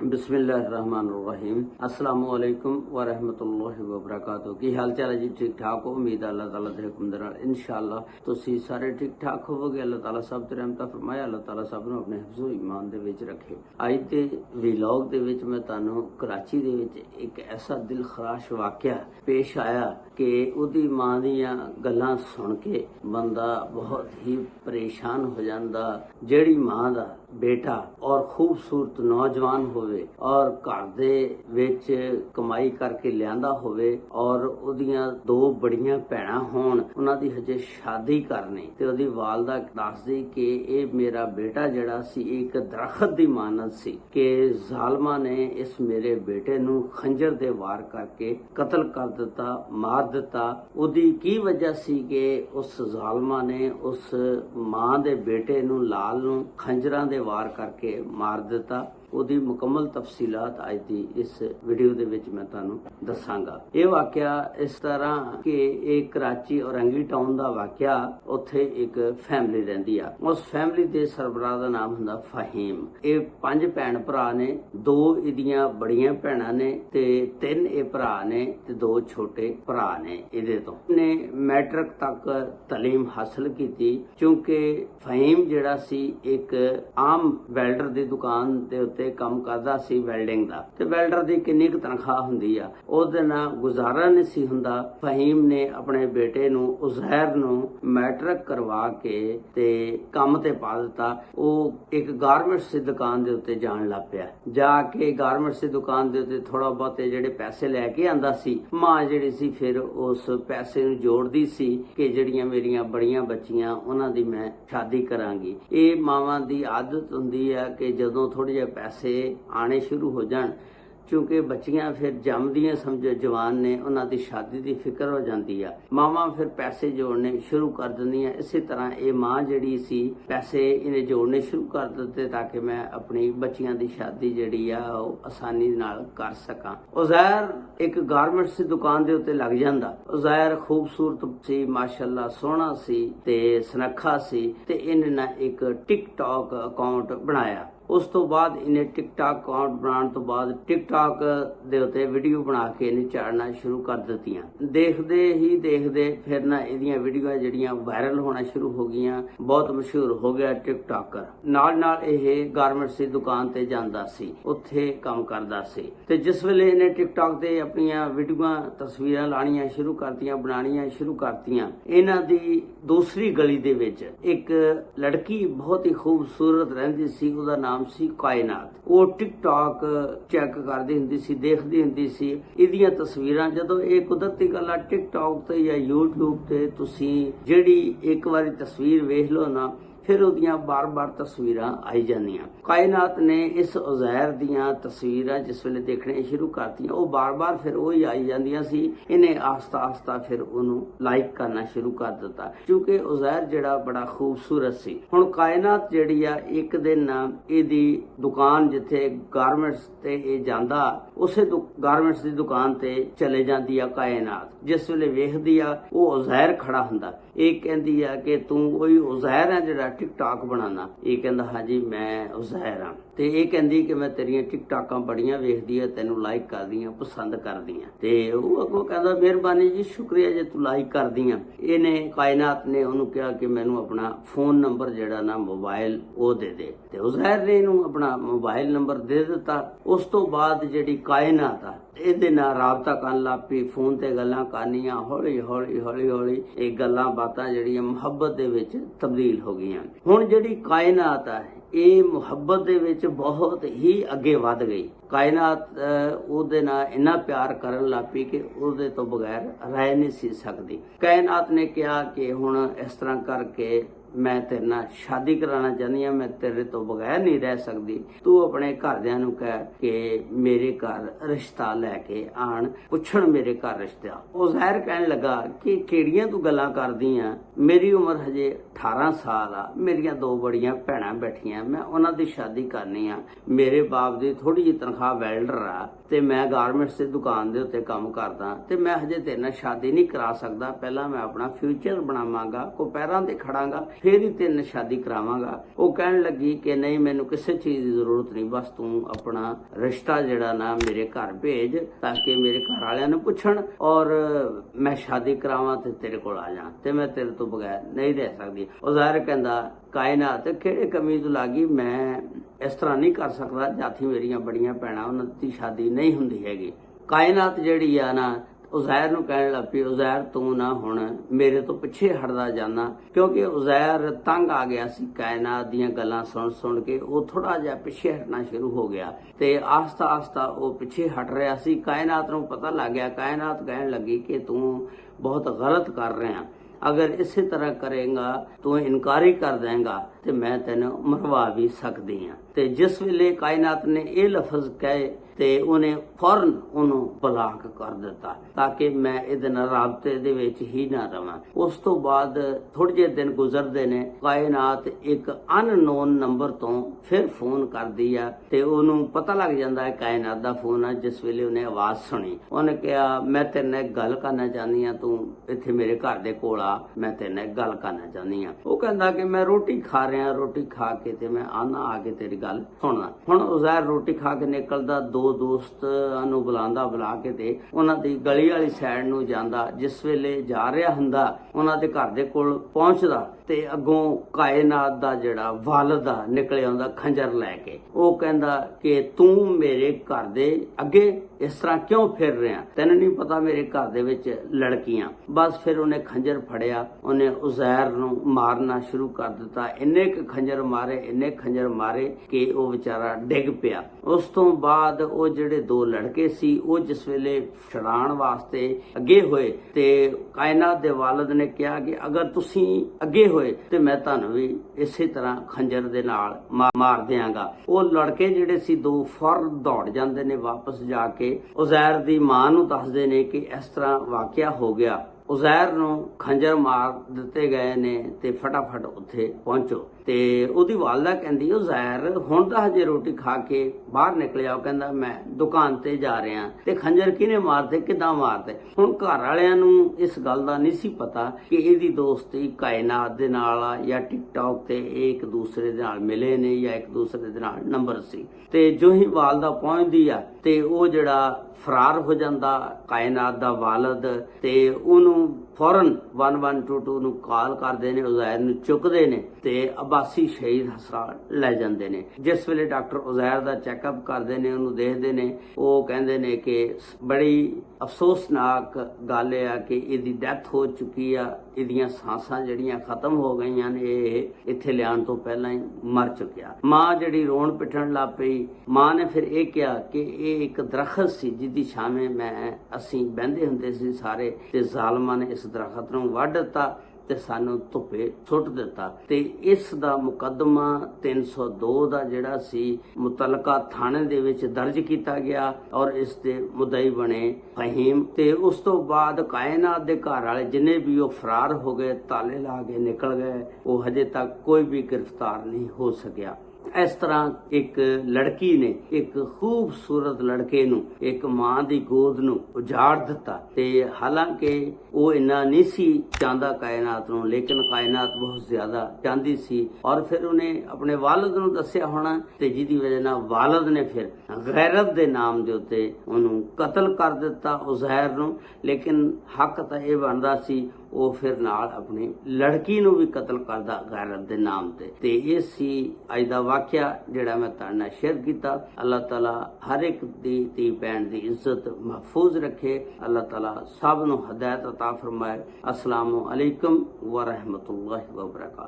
बिस्मिल्लाहिर्रहमानिर्रहीम। अस्सलाम वालेकुम व रहमतुल्लाहि व बरकातहू। की हाल चाल है जी? ठीक ठाक हो? उम्मीद है अल्लाह ताला दे हुक्म दे नाल इंशाअल्लाह तुसी सारे ठीक ठाक होवोगे। अल्लाह ताला सब ते रहमत फरमाए। अल्लाह ताला सब नूं अपने हिफ्ज़ो ईमान दे विच रखे। अज दे व्लॉग दे विच मैं तुहानूं कराची दे विच एक ऐसा दिल खराश वाक़या पेश आया कि उहदी मां दीयां गल्लां सुन के बंदा बहुत ही परेशान हो जांदा। जिहड़ी मां दा बेटा और खूबसूरत नौजवान होवे और घर दे विच कमाई करके लियांदा होवे और उहदियां दो बड़ियां भैणां होण, उन्हां दी हजे शादी करनी ते उहदी वालदा दसदी कि ਇਹ मेरा बेटा ਜਿਹੜਾ ਸੀ एक दरख्त ਦੀ मानत ਸੀ कि ਜ਼ਾਲਮਾਂ ने इस मेरे बेटे ਨੂੰ खंजर ਦੇ वार करके कतल कर ਦਿੱਤਾ, मार ਦਿੱਤਾ। ਉਹਦੀ ਕੀ ਵਜ੍ਹਾ ਸੀ कि उस ਜ਼ਾਲਮਾਂ ने उस मां ਦੇ बेटे ਨੂੰ लाल ਨੂੰ खंजरां ਦੇ वार करके मार ਦਿੱਤਾ। ਉਹਦੀ ਮੁਕੰਮਲ ਤਫਸੀਲਾਤ ਅੱਜ ਦੀ ਇਸ ਵੀਡੀਓ ਦੇ ਵਿੱਚ ਮੈਂ ਤੁਹਾਨੂੰ ਦੱਸਾਂਗਾ। ਇਹ ਵਾਕਿਆ ਇਸ ਤਰ੍ਹਾਂ ਕਿ ਇਹ ਕਰਾਚੀ ਔਰੰਗੀ ਟਾਊਨ ਦਾ ਵਾਕਿਆ। ਉੱਥੇ ਇੱਕ ਫੈਮਿਲੀ ਰਹਿੰਦੀ ਆ। ਉਸ ਫੈਮਿਲੀ ਦੇ ਸਰਬਰਾਹ ਦਾ ਨਾਮ ਹੁੰਦਾ ਫਹੀਮ। ਇਹ 5 ਭੈਣ ਭਰਾ ਨੇ, 2 ਇਹਦੀਆਂ ਬੜੀਆਂ ਭੈਣਾਂ ਨੇ ਤੇ 3 ਇਹ ਭਰਾ ਨੇ ਤੇ 2 ਛੋਟੇ ਭਰਾ ਨੇ। ਇਹਦੇ ਤੋਂ ਨੇ ਮੈਟ੍ਰਿਕ ਤੱਕ ਤਾਲੀਮ ਹਾਸਲ ਕੀਤੀ। ਕਿਉਂਕਿ ਫਹੀਮ ਜਿਹੜਾ ਸੀ ਇੱਕ ਆਮ ਵੈਲਡਰ ਦੀ ਦੁਕਾਨ ਦੇ ਉੱਤੇ ਕੰਮ ਕਰਦਾ ਸੀ, ਵੈਲਡਿੰਗ ਦਾ। ਤੇ ਵੈਲਡਰ ਦੀ ਕਿੰਨੀ ਕੁ ਤਨਖਾਹ ਹੁੰਦੀ ਆ, ਉਹਦੇ ਨਾਲ ਗੁਜ਼ਾਰਾ ਨਹੀਂ ਸੀ ਹੁੰਦਾ। ਫਹੀਮ ਨੇ ਆਪਣੇ ਬੇਟੇ ਨੂੰ ਉਜ਼ੈਰ ਨੂੰ ਮੈਟ੍ਰਿਕ ਕਰਵਾ ਕੇ ਤੇ ਕੰਮ ਤੇ ਪਾ ਦਿੱਤਾ। ਉਹ ਇੱਕ ਗਾਰਮੈਂਟਸ ਦੀ ਦੁਕਾਨ ਦੇ ਉੱਤੇ ਜਾਣ ਲੱਗ ਪਿਆ। ਜਾ ਕੇ ਗਾਰਮੈਂਟਸ ਦੀ ਦੁਕਾਨ ਦੇ ਉੱਤੇ ਥੋੜਾ ਬਹੁਤੇ ਜਿਹੜੇ ਪੈਸੇ ਲੈ ਕੇ ਆਂਦਾ ਸੀ, ਮਾਂ ਜਿਹੜੀ ਸੀ ਫਿਰ ਉਸ ਪੈਸੇ ਨੂੰ ਜੋੜਦੀ ਸੀ ਕਿ ਜਿਹੜੀਆਂ ਮੇਰੀਆਂ ਬੜੀਆਂ ਬੱਚੀਆਂ ਉਹਨਾਂ ਦੀ ਮੈਂ ਸ਼ਾਦੀ ਕਰਾਂਗੀ। ਇਹ ਮਾਵਾਂ ਦੀ ਆਦਤ ਹੁੰਦੀ ਆ ਕਿ ਜਦੋਂ ਥੋੜੇ ਜਿਹੇ ਪੈਸੇ ਆਣੇ ਸ਼ੁਰੂ ਹੋ ਜਾਣ, ਕਿਉਂਕਿ ਬੱਚੀਆਂ ਫਿਰ ਜੰਮਦੀਆਂ ਸਮਝੋ ਜਵਾਨ ਨੇ, ਉਹਨਾਂ ਦੀ ਸ਼ਾਦੀ ਦੀ ਫਿਕਰ ਹੋ ਜਾਂਦੀ ਆ। ਮਾਵਾਂ ਫਿਰ ਪੈਸੇ ਜੋੜਨੇ ਸ਼ੁਰੂ ਕਰ ਦਿੰਦੀਆਂ। ਇਸੇ ਤਰ੍ਹਾਂ ਇਹ ਮਾਂ ਜਿਹੜੀ ਸੀ ਪੈਸੇ ਇਹਨੇ ਜੋੜਨੇ ਸ਼ੁਰੂ ਕਰ ਦਿੱਤੇ ਤਾਂ ਕਿ ਮੈਂ ਆਪਣੀ ਬੱਚੀਆਂ ਦੀ ਸ਼ਾਦੀ ਜਿਹੜੀ ਆ ਉਹ ਆਸਾਨੀ ਨਾਲ ਕਰ ਸਕਾਂ। ਉਜ਼ੈਰ ਇੱਕ ਗਾਰਮੈਂਟਸ ਦੀ ਦੁਕਾਨ ਦੇ ਉੱਤੇ ਲੱਗ ਜਾਂਦਾ। ਉਜ਼ੈਰ ਖੂਬਸੂਰਤ ਸੀ, ਮਾਸ਼ਾਅੱਲਾ ਸੋਹਣਾ ਸੀ ਤੇ ਸੁਨੱਖਾ ਸੀ ਤੇ ਇਹਨੇ ਨਾ ਇੱਕ ਟਿਕਟੌਕ ਅਕਾਊਂਟ ਬਣਾਇਆ। ਉਸ ਤੋਂ ਬਾਅਦ ਇਹਨੇ ਟਿਕਟੌਕ ਅਕਾਊਂਟ ਬਣਾਉਣ ਤੋਂ ਬਾਅਦ ਟਿਕਟੌਕ ਦੇ ਉੱਤੇ ਵੀਡੀਓ ਬਣਾ ਕੇ ਇਹਨੇ ਚਾੜਨਾ ਸ਼ੁਰੂ ਕਰ ਦਿੱਤੀਆਂ। ਦੇਖਦੇ ਹੀ ਦੇਖਦੇ ਫਿਰ ਨਾ ਇਹਦੀਆਂ ਵੀਡੀਓ ਜਿਹੜੀਆਂ ਵਾਇਰਲ ਹੋਣਾ ਸ਼ੁਰੂ ਹੋ ਗਈਆਂ। ਬਹੁਤ ਮਸ਼ਹੂਰ ਹੋ ਗਿਆ ਟਿਕਟੌਕਰ। ਨਾਲ ਨਾਲ ਇਹ ਗਾਰਮੈਂਟਸ ਦੀ ਦੁਕਾਨ ਤੇ ਜਾਂਦਾ ਸੀ, ਉੱਥੇ ਕੰਮ ਕਰਦਾ ਸੀ। ਤੇ ਜਿਸ ਵੇਲੇ ਇਹਨੇ ਟਿਕਟੌਕ ਤੇ ਆਪਣੀਆਂ ਵੀਡੀਓਆਂ ਤਸਵੀਰਾਂ ਲਾਣੀਆਂ ਸ਼ੁਰੂ ਕਰਤੀਆਂ, ਬਣਾਉਣੀਆਂ ਸ਼ੁਰੂ ਕਰਤੀਆਂ, ਇਹਨਾਂ ਦੀ ਦੂਸਰੀ ਗਲੀ ਦੇ ਵਿੱਚ ਇੱਕ ਲੜਕੀ ਬਹੁਤ ਹੀ ਖੂਬਸੂਰਤ ਰਹਿੰਦੀ ਸੀ। ਉਹਦਾ ਨਾਮ ਸੀ ਕਾਇਨਾਤ। ਉਹ ਟਿਕਟੌਕ ਚੈੱਕ ਕਰਦੀ ਹੁੰਦੀ ਸੀ, ਦੇਖਦੀ ਹੁੰਦੀ ਸੀ ਇਹਦੀਆਂ ਤਸਵੀਰਾਂ। ਜਦੋਂ ਇਹ ਕੁਦਰਤੀ ਗੱਲ ਆ, ਟਿਕਟੌਕ ਤੇ ਜਾਂ YouTube ਤੇ ਤੁਸੀਂ ਜਿਹੜੀ ਇੱਕ ਵਾਰੀ ਤਸਵੀਰ ਵੇਖ ਲਓ ਨਾ, ਫਿਰ ਉਹਦੀਆਂ ਬਾਰ-ਬਾਰ ਤਸਵੀਰਾਂ ਆਈ ਜਾਂਦੀਆਂ। ਕਾਇਨਾਤ ਨੇ ਇਸ ਉਜ਼ੈਰ ਦੀਆਂ ਤਸਵੀਰਾਂ ਜਿਸ ਵੇਲੇ ਦੇਖਣੀਆਂ ਸ਼ੁਰੂ ਕਰਤੀਆਂ, ਉਹ ਬਾਰ-ਬਾਰ ਫਿਰ ਉਹੀ ਆਈ ਜਾਂਦੀਆਂ ਸੀ। ਇਹਨੇ ਆਸਤਾ-ਆਸਤਾ ਫਿਰ ਉਹਨੂੰ ਲਾਈਕ ਕਰਨਾ ਸ਼ੁਰੂ ਕਰ ਦਿੱਤਾ, ਕਿਉਂਕਿ ਉਜ਼ੈਰ ਜਿਹੜਾ ਬੜਾ ਖੂਬਸੂਰਤ ਸੀ। ਹੁਣ ਕਾਇਨਾਤ ਜਿਹੜੀ ਆ, ਇੱਕ ਦਿਨ ਇਹਦੀ ਦੁਕਾਨ ਜਿੱਥੇ ਗਾਰਮੈਂਟਸ ਤੇ ਇਹ ਜਾਂਦਾ, ਉਸੇ ਗਾਰਮੈਂਟਸ ਦੀ ਦੁਕਾਨ ਤੇ ਚਲੇ ਜਾਂਦੀ ਆ ਕਾਇਨਾਤ। ਜਿਸ ਵੇਲੇ ਵੇਖਦੀ ਆ ਉਹ ਉਜ਼ੈਰ ਖੜਾ ਹੁੰਦਾ। ਇਹ ਕਹਿੰਦੀ ਆ ਕਿ ਤੂੰ ਉਹੀ ਉਜ਼ੈਰ ਆ ਜਿਹੜਾ ਟਿਕਟੌਕ ਬਣਾਉਣਾ? ਇਹ ਕਹਿੰਦਾ ਹਾਂਜੀ ਮੈਂ ਉਜ਼ੈਰ ਆ। ਤੇ ਇਹ ਕਹਿੰਦੀ ਕਿ ਮੈਂ ਤੇਰੀਆਂ ਟਿਕਟੌਕਾਂ ਬੜੀਆਂ ਵੇਖਦੀ ਆ, ਤੈਨੂੰ ਲਾਈਕ ਕਰਦੀ ਆ, ਪਸੰਦ ਕਰਦੀ ਆ। ਤੇ ਉਹ ਅੱਗੋਂ ਕਹਿੰਦਾ ਮਿਹਰਬਾਨੀ ਜੀ, ਸ਼ੁਕਰੀਆ ਜੇ ਤੂੰ ਲਾਈਕ ਕਰਦੀ ਆ। ਇਹਨੇ ਕਾਇਨਾਤ ਨੇ ਉਹਨੂੰ ਕਿਹਾ ਕਿ ਮੈਨੂੰ ਆਪਣਾ ਫੋਨ ਨੰਬਰ ਜਿਹੜਾ ਨਾ ਮੋਬਾਈਲ ਉਹ ਦੇ ਦੇ। ਤੇ ਉਜ਼ੈਰ ਨੇ ਇਹਨੂੰ ਆਪਣਾ ਮੋਬਾਈਲ ਨੰਬਰ ਦੇ ਦਿੱਤਾ। ਉਸ ਤੋਂ ਬਾਅਦ ਜਿਹੜੀ ਕਾਇਨਾਤ ਆ ਇਹਦੇ ਨਾਲ ਰਾਬਤਾ ਕਰਨ ਲੱਗ ਪਈ, ਫੋਨ ਤੇ ਗੱਲਾਂ ਕਰਨੀਆਂ। ਹੌਲੀ ਹੌਲੀ ਹੌਲੀ ਹੌਲੀ ਇਹ ਗੱਲਾਂ ਬਾਤਾਂ ਜਿਹੜੀਆਂ ਮੁਹੱਬਤ ਦੇ ਵਿੱਚ ਤਬਦੀਲ ਹੋ ਗਈਆਂ। ਹੁਣ ਜਿਹੜੀ ਕਾਇਨਾਤ ਆ ਇਹ ਮੁਹੱਬਤ ਦੇ ਵਿੱਚ ਬਹੁਤ ਹੀ ਅੱਗੇ ਵੱਧ ਗਈ। ਕਾਇਨਾਤ ਉਹਦੇ ਨਾਲ ਇੰਨਾ ਪਿਆਰ ਕਰਨ ਲੱਗ ਪਈ ਕਿ ਉਹਦੇ ਤੋਂ ਬਗੈਰ ਰਹਿ ਨਹੀਂ ਸੀ ਸਕਦੀ। ਕਾਇਨਾਤ ਨੇ ਕਿਹਾ ਕਿ ਹੁਣ ਇਸ ਤਰ੍ਹਾਂ ਕਰਕੇ ਮੈਂ ਤੇਰੇ ਨਾਲ ਸ਼ਾਦੀ ਕਰਾਉਣਾ ਚਾਹੁੰਦੀ ਹਾਂ, ਮੈਂ ਤੇਰੇ ਤੋਂ ਬਗੈਰ ਨਹੀਂ ਰਹਿ ਸਕਦੀ। ਤੂੰ ਆਪਣੇ ਘਰਦਿਆਂ ਨੂੰ ਕਹਿ ਕਿ ਮੇਰੇ ਘਰ ਰਿਸ਼ਤਾ ਲੈ ਕੇ ਆਣ, ਪੁੱਛਣ ਮੇਰੇ ਘਰ ਰਿਸ਼ਤਾ। ਉਹ ਜ਼ਾਹਿਰ ਕਹਿਣ ਲੱਗਾ ਕਿ ਕਿਹੜੀਆਂ ਤੂੰ ਗੱਲਾਂ ਕਰਦੀ ਆ, ਮੇਰੀ ਉਮਰ ਹਜੇ 18 ਸਾਲ ਆ, ਮੇਰੀਆਂ 2 ਬੜੀਆਂ ਭੈਣਾਂ ਬੈਠੀਆਂ, ਮੈਂ ਉਹਨਾਂ ਦੀ ਸ਼ਾਦੀ ਕਰਨੀ ਆ। ਮੇਰੇ ਬਾਪ ਦੀ ਥੋੜੀ ਜਿਹੀ ਤਨਖਾਹ ਵੈਲਡਰ ਆ ਤੇ ਮੈਂ ਗਾਰਮੈਂਟਸ ਦੀ ਦੁਕਾਨ ਦੇ ਉੱਤੇ ਕੰਮ ਕਰਦਾ ਤੇ ਮੈਂ ਹਜੇ ਤੇਰੇ ਨਾਲ ਸ਼ਾਦੀ ਨਹੀਂ ਕਰਾ ਸਕਦਾ। ਪਹਿਲਾਂ ਮੈਂ ਆਪਣਾ ਫਿਊਚਰ ਬਣਾਵਾਂਗਾ, ਕੋ ਪੈਰਾਂ ਤੇ ਖੜਾਂਗਾ, फिर ही तेरे नाल शादी करावांगा। वो कहण लगी कि नहीं, मैनू किसी चीज की जरूरत नहीं, बस तू अपना रिश्ता जिहड़ा ना मेरे घर भेज ताकि मेरे घर वालियां नूं पुछण और मैं शादी करावां ते तेरे कोल आ जां, ते मैं तेरे तो बगैर नहीं रह सकदी। उज़ैर कहंदा कायनात किहड़े कमी तो लागी, मैं इस तरह नहीं कर सकदा, जाथी मेरियां बड़ियां भैणां उन्हां दी शादी नहीं हुंदी हैगी। कायनात जिहड़ी आ ना उज़ैर नूं कहण लग पई, उज़ैर तू ना हुण मेरे तो पिछे हटदा जाना, क्योंकि उज़ैर तंग आ गया सी कायनात दीयां गल्लां सुण के। वो थोड़ा जिहा पिछे हटना शुरू हो गया ते आस्ता आस्ता वो पिछे हट रहा सी। कायनात नूं पता लग गया। कायनात कहण लगी कि तू बहुत गलत कर रहा, अगर इसी तरह करेगा तू इनकारी कर देगा तो मैं तेन मरवा भी सकती हाँ। ते जिस वेले कायनात ने यह लफज कहे ते उन्हें फौरन उन्होंने ब्लॉक कर दिता ताकि मैं इहदे नाल राबते दे विच ही ना रवां। उस तो बाद थोड़े जे दिन गुजरदे ने, कायनात एक अननोन नंबर तो फिर फोन कर दिया ते उन्होंने पता लग जाता है कायनात दा फोन है। जिस वेले उन्हें आवाज सुनी, उन्हें कहा मैं तेरे नाल गल करना चाहनी हाँ, तू इत्थे मेरे घर दे कोल आ, मैं तेरे नाल गल करना चाहनी हाँ। वो कहंदा कि मैं रोटी खा रहा, रोटी खा के ते मैं आना आके तेरी गल सुनना। हुण उज़ैर रोटी खा के निकलदा, दो दोस्त नूं बुलांदा, बुला के ते उन्हां दी गली वाली साइड नूं जांदा। जिस वेले जा रहा हुंदा उन्हां दे घर दे कोल पहुंचदा ते अगों कायनात दा जिहड़ा वालिद आ निकले आउंदा खंजर लैके। वो कहंदा कि तू मेरे घर दे अगे इस तरह क्यों फिर रहा, तैनूं नहीं पता मेरे घर दे विच लड़कियां। बस फिर उन्हें खंजर फड़िया, उन्हें उज़ैर नूं मारना शुरू कर दिता। इन्ने खंजर मारे, इन्ने खंजर मारे कि वो बेचारा डिग पिया। उस तो बाद वो जिहड़े दो लड़के सी वो जिस वेले छड़ाण वास्ते अगे होए ते कायनात दे वालिद ने कहा कि अगर तुसीं अगे होए ते मैं तुहानूं भी इसे तरह खंजर दे नाल मार दियांगा। वो लड़के जिहड़े सी दो फौरन दौड़ जांदे ने, वापस जाके उज़ैर दी मां नूं दसदे ने कि इस तरह वाकिया हो गया। उज़ैर नूं खंजर मार दिते गए ने ते फटाफट उत्थे पहुंचो। ते उहदी वालदा कहंदी उज़ैर हुण तां हजे रोटी खा के बाहर निकलिया। कहंदा मैं दुकान ते जा रहा ते खंजर किने मारते, किदां मारते। हुण घर वालियां नूं इस गल दा नहीं सी पता कि इहदी दोस्ती कायनात दे नाल आ या टिकटॉक ते एक दूसरे दे नाल मिले ने या एक दूसरे दे नाल नंबर सी। ते जो ही वालदा पहुंचदी आ ते वो जिहड़ा फरार हो जाता कायनात दा वालिद ते उन्होंने फौरन 112 नूं कॉल करते हैं, उज़ैर नूं चुकते हैं ते अब्बासी शहीद हस्पताल लै जाते हैं। जिस वेले डॉक्टर उज़ैर दा चैकअप करते हैं, उन्होंने देखते हैं, वो कहते हैं कि बड़ी अफसोसनाक गल है कि इहदी डेथ हो चुकी है, इहदियां सांसां जिहड़ियां खत्म हो गई ने, इत्थे लियाण तो पहला ही मर चुकिया। मां जिहड़ी रोण पिटण लग पई। मां ने फिर यह कहा कि यह एक दरखत सी जिहदी छावें मैं असीं बहिंदे हुंदे सी सारे, ते ज़ालिमां ने इस दरखत नूं वढ दित्ता ते सानू धुप्पे सुट दिता। ते इस दा मुकदमा 302 दा जिहड़ा सी मुतलका थाने दे विच दर्ज किया गया और इस दे मुद्दई बने फहीम। ते उस तो बाद कायनात दे घर वाले जिन्ने भी वो फरार हो गए, ताले ला के निकल गए, वो हजे तक कोई भी गिरफ्तार नहीं हो सकिया। इस तरह एक लड़की ने एक खूबसूरत लड़के नूं एक मां दी गोद नूं उजाड़ दिता। ते हालांकि वो इन्ना नहीं सी चाहता कायनात नूं, लेकिन कायनात बहुत ज्यादा चाहती सी। और फिर उन्हें अपने वालिद नूं दस्सिया होना ते जिहदी वजह नाल वालिद ने फिर गैरत दे नाम दे उत्ते उहनूं कतल कर दिता उज़ैर नूं। लेकिन हक तां इह बनदा सी वो फिर नाल अपनी लड़की नूं भी कतल करदा गैरत दे नाम ते इह सी अज दा वाकिया जिहड़ा मैं तुहाडे नाल शेयर कीता। अल्लाह ताला हर एक दी धी भैन दी इज्जत महफूज रखे। अल्लाह ताला सब नूं हदायत अता फरमाए। अस्सलामु अलैकुम व रहमतुल्लाहि व बरकातहू।